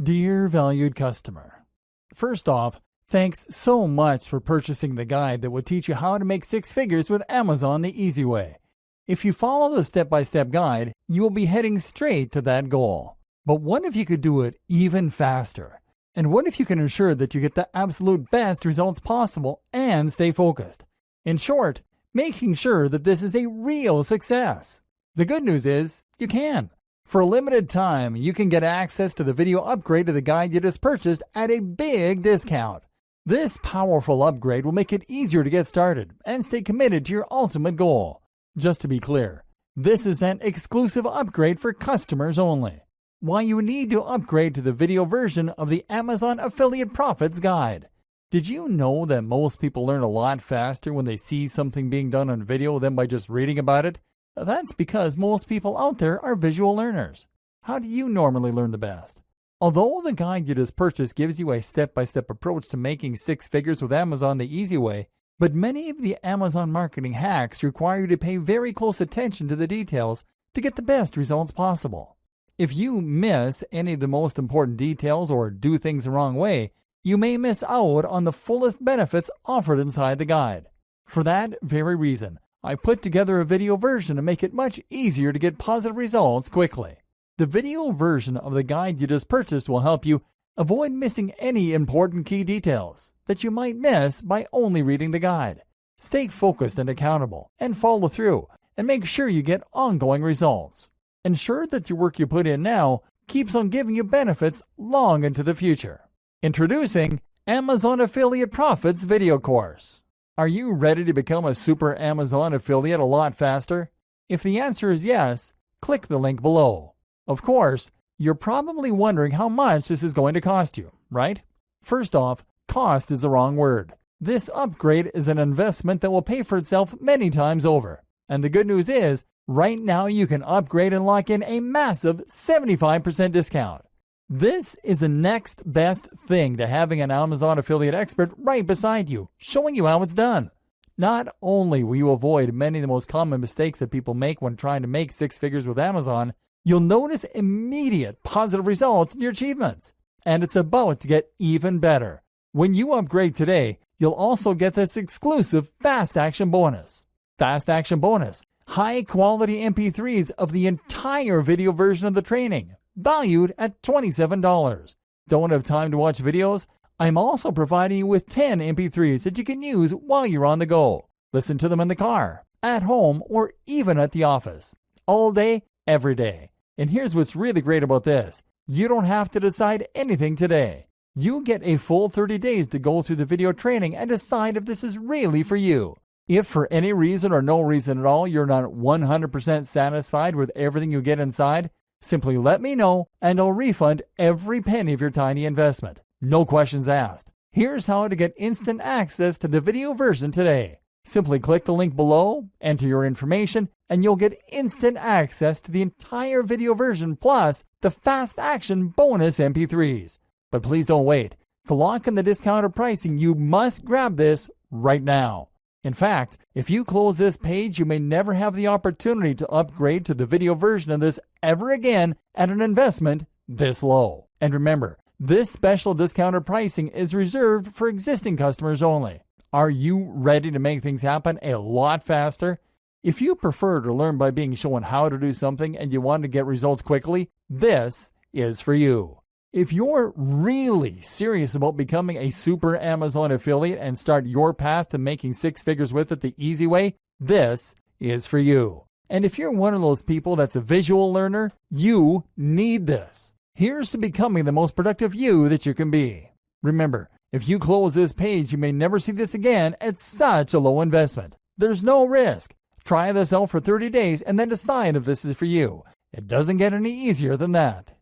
Dear valued customer, first off, thanks so much for purchasing the guide that will teach you how to make six figures with Amazon the easy way. If you follow the step-by-step guide, you will be heading straight to that goal. But what if you could do it even faster? And what if you can ensure that you get the absolute best results possible and stay focused? In short, making sure that this is a real success. The good news is, you can. For a limited time, you can get access to the video upgrade of the guide you just purchased at a big discount. This powerful upgrade will make it easier to get started and stay committed to your ultimate goal. Just to be clear, this is an exclusive upgrade for customers only. Why you need to upgrade to the video version of the Amazon Affiliate Profits Guide. Did you know that most people learn a lot faster when they see something being done on video than by just reading about it? That's because most people out there are visual learners. How do you normally learn the best? Although the guide you just purchased gives you a step-by-step approach to making six figures with Amazon the easy way, but many of the Amazon marketing hacks require you to pay very close attention to the details to get the best results possible. If you miss any of the most important details or do things the wrong way, you may miss out on the fullest benefits offered inside the guide. For that very reason, I put together a video version to make it much easier to get positive results quickly. The video version of the guide you just purchased will help you avoid missing any important key details that you might miss by only reading the guide. Stay focused and accountable, and follow through, and make sure you get ongoing results. Ensure that your work you put in now keeps on giving you benefits long into the future. Introducing Amazon Affiliate Profits Video Course. Are you ready to become a super Amazon affiliate a lot faster? If the answer is yes, click the link below. Of course, you're probably wondering how much this is going to cost you, right? First off, cost is the wrong word. This upgrade is an investment that will pay for itself many times over. And the good news is, right now you can upgrade and lock in a massive 75% discount. This is the next best thing to having an Amazon affiliate expert right beside you, showing you how it's done. Not only will you avoid many of the most common mistakes that people make when trying to make six figures with Amazon, you'll notice immediate positive results in your achievements. And it's about to get even better. When you upgrade today, you'll also get this exclusive Fast Action Bonus. Fast Action Bonus, high quality MP3s of the entire video version of the training, valued at $27. Don't have time to watch videos? I'm also providing you with 10 MP3s that you can use while you're on the go. Listen to them in the car, at home, or even at the office. All day, every day. And here's what's really great about this. You don't have to decide anything today. You get a full 30 days to go through the video training and decide if this is really for you. If for any reason or no reason at all you're not 100% satisfied with everything you get inside, simply let me know and I'll refund every penny of your tiny investment. No questions asked. Here's how to get instant access to the video version today. Simply click the link below, enter your information, and you'll get instant access to the entire video version plus the Fast Action Bonus MP3s. But please don't wait. To lock in the discounted pricing, you must grab this right now. In fact, if you close this page, you may never have the opportunity to upgrade to the video version of this ever again at an investment this low. And remember, this special discounted pricing is reserved for existing customers only. Are you ready to make things happen a lot faster? If you prefer to learn by being shown how to do something and you want to get results quickly, this is for you. If you're really serious about becoming a super Amazon affiliate and start your path to making six figures with it the easy way, this is for you. And if you're one of those people that's a visual learner, you need this. Here's to becoming the most productive you that you can be. Remember, if you close this page, you may never see this again at such a low investment. There's no risk. Try this out for 30 days and then decide if this is for you. It doesn't get any easier than that.